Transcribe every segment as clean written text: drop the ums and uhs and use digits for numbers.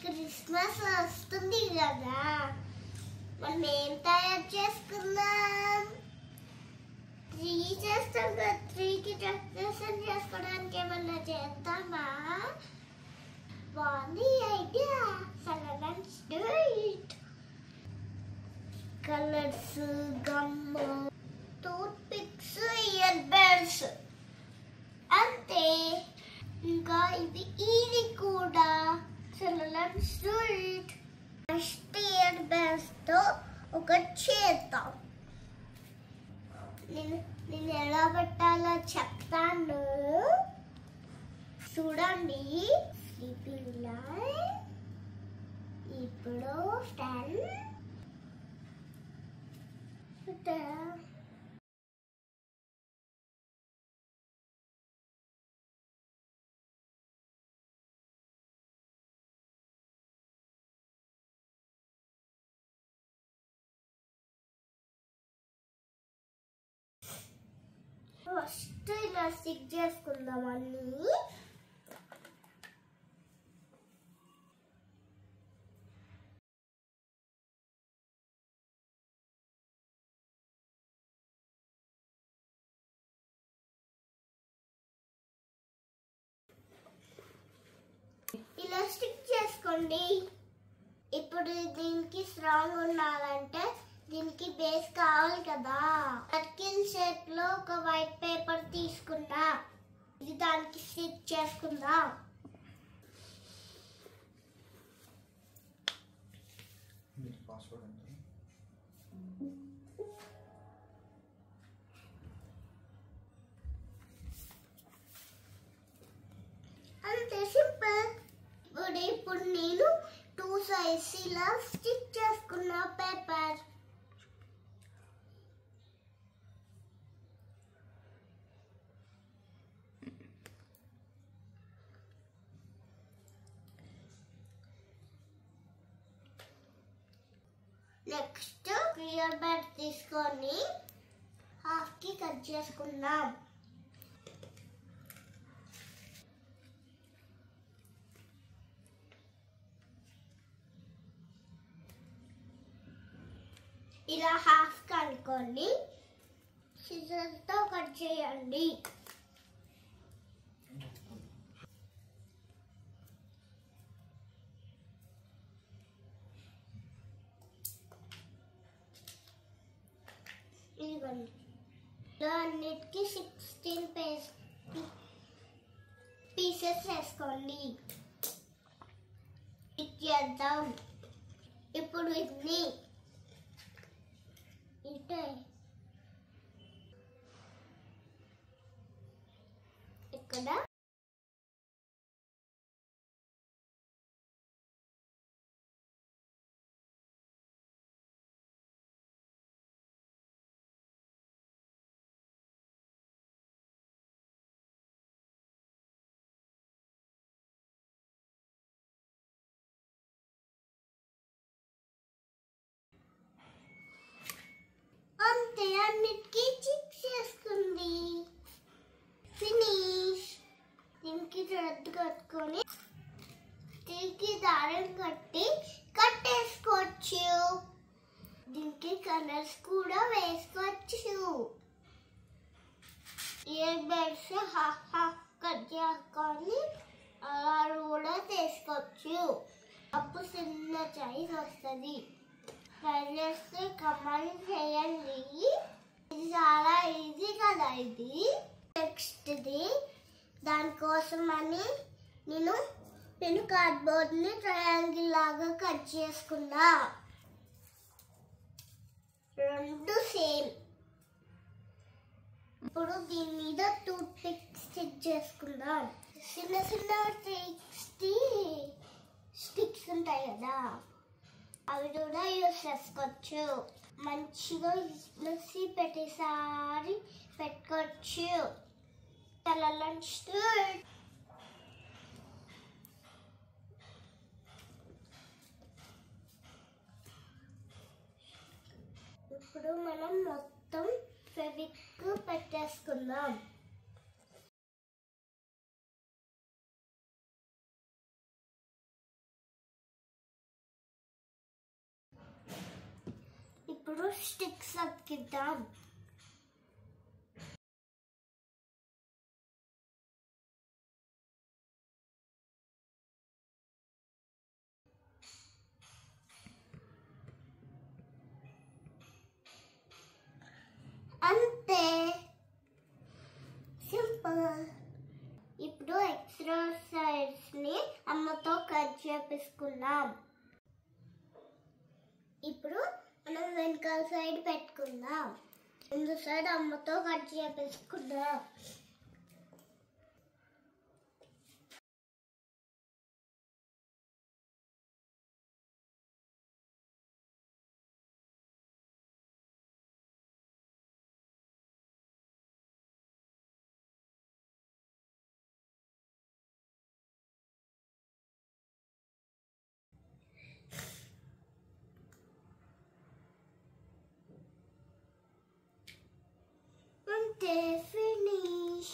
Christmas వస్తుంది కదా, మనం ఏం తయారు చేసుకుందాం? ట్రీ చేస్తాం కదా, ట్రీకి డెకరేషన్ చేసుకోవడానికి ఏమన్నా చేద్దామా? బాగుంది idea. So let's do it. Colours, gum, tooth picks, ear buds, అంతే. ఇంకా ఇది కూడా. So let's do it. First ear buds తో ఒకటి చేద్దాం. నేను ఎలా పెట్టాలో చెప్తాను, చూడండి. స్లీపింగ్ లైన్, ఇప్పుడు స్టాండ్. ఫస్ట్ ఇలా స్టిక్ చేసుకుందాం అన్ని. ఇలా స్టిక్ చేసుకోండి. ఇప్పుడు దీనికి స్ట్రాంగ్ ఉండాలంటే దీనికి బేస్ కావాలి కదా. సర్కిల్ షేప్ లో ఒక వైట్ పేపర్ తీసుకున్నా, ఇది దానికి స్టిక్ చేసుకుందాం. అంతే, సింపుల్. ఇప్పుడు నేను 2 సైడ్స్ ఇలా స్టిక్ చేసుకున్న పేపర్. నెక్స్ట్ ఇయర్ బడ్ తీసుకొని హాఫ్ కి కట్ చేసుకుందాం. ఇలా హాఫ్ కనుక్కొని సిజర్ తో కట్ చేయండి. ఇదిగోండి. అన్నిటికీ 16 పీసెస్ వేసుకోండి. ఇచ్చేద్దాం. ఇప్పుడు ఇది ఇటే ఇక్కడ అంతే. అన్నిటికీ చిక్ చేసుకుంది. ఫినిష్. దీనికి థ్రెడ్ కట్టుకొని దీనికి దారం కట్టి కట్టేసుకోవచ్చు. దీనికి కలర్స్ కూడా వేసుకోవచ్చు. ఇయర్ బడ్స్ హాఫ్ కట్ చేసుకొని అలా కూడా తీసుకోవచ్చు. అప్పుడు చిన్న సైజ్ వస్తుంది. ట్రై చేస్తే కమెంట్ చేయండి. ఇది చాలా ఈజీ కదా. ఇది నెక్స్ట్ది దానికోసం అని నేను కార్డ్బోర్డ్ ని ట్రయాంగిల్ లాగా కట్ చేసుకున్నా. రెండు సేమ్. ఇప్పుడు దీని మీద టూత్ పిక్ స్టిక్ చేసుకుందాం. చిన్న చిన్న స్టిక్స్ ఉంటాయి కదా, అవి కూడా యూస్ చేసుకోవచ్చు. మంచిగా మిక్సీ పెట్టేసారి పెట్టుకోవచ్చు. చాలా లంచ్. ఇప్పుడు మనం మొత్తం ఫెవిక్ పెట్టేసుకుందాం. ఇప్పుడు స్టిక్స్ అతికిద్దాం. అంతే, సింపుల్. ఇప్పుడు ఎక్స్ట్రా సైడ్స్ ని అమ్మతో కట్ చేపించుకుందాం. ఇప్పుడు మనం వెనకాల సైడ్ పెట్టుకుందాం. ముందు సైడ్ అమ్మతో కట్ చేపించుకుందాం. అంతే, ఫినిష్.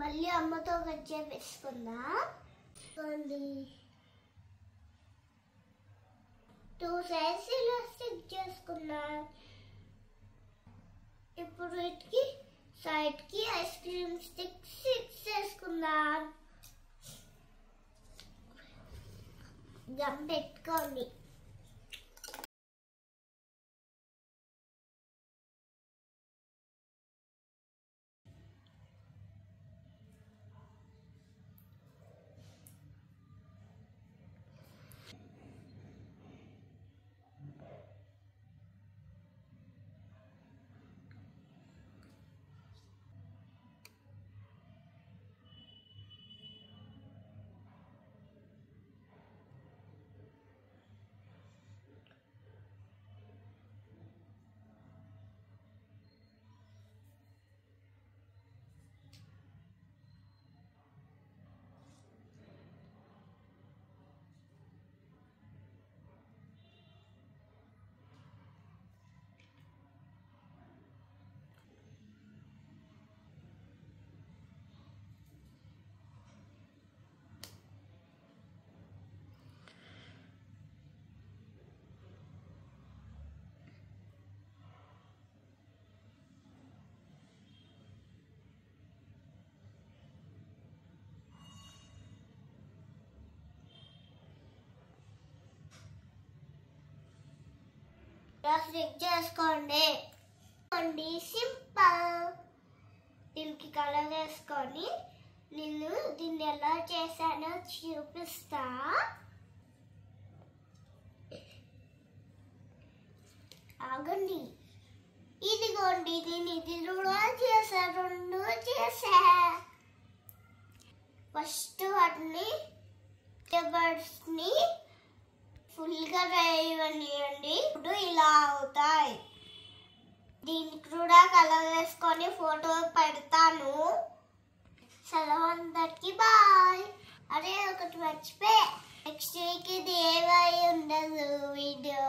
మళ్ళీ అమ్మతో కట్ చేపించుకుందాం. 2 సైడ్స్ ఇలా స్టిక్ చేసుకున్నాం. ఇప్పుడు వీటికి సైడ్ కి ఐస్ క్రీమ్ స్టిక్ ఫిక్స్ చేసుకుందాం. గమ్ పెట్టుకోండి. స్టిక్ చేసుకోండి. సింపుల్. దీనికి కలర్ వేసుకొని నేను దీన్ని ఎలా చేశానో చూపిస్తా. ఆగండి, ఇదిగోండి, నేను ఇది కూడా చేసా, 2 చేసా. ఫస్ట్ వాటిని బర్డ్స్ ని ఫుల్ గా వేయనియండి. ఇప్పుడు ఇలా అవుతాయి. దీనికి కూడా కలర్ వేసుకొని ఫోటో పెడతాను. సెలవు అందరికి, బాయ్. అరే ఒకటి మర్చిపోయా, నెక్స్ట్ వీక్ ఇది ఏమై ఉండదు వీడియో.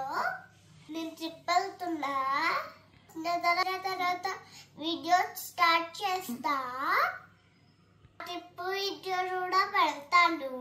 నేను ట్రిప్ వెళ్తున్నా, తర్వాత వీడియో స్టార్ట్ చేస్తా. ట్రిప్ వీడియో కూడా పెడతాను.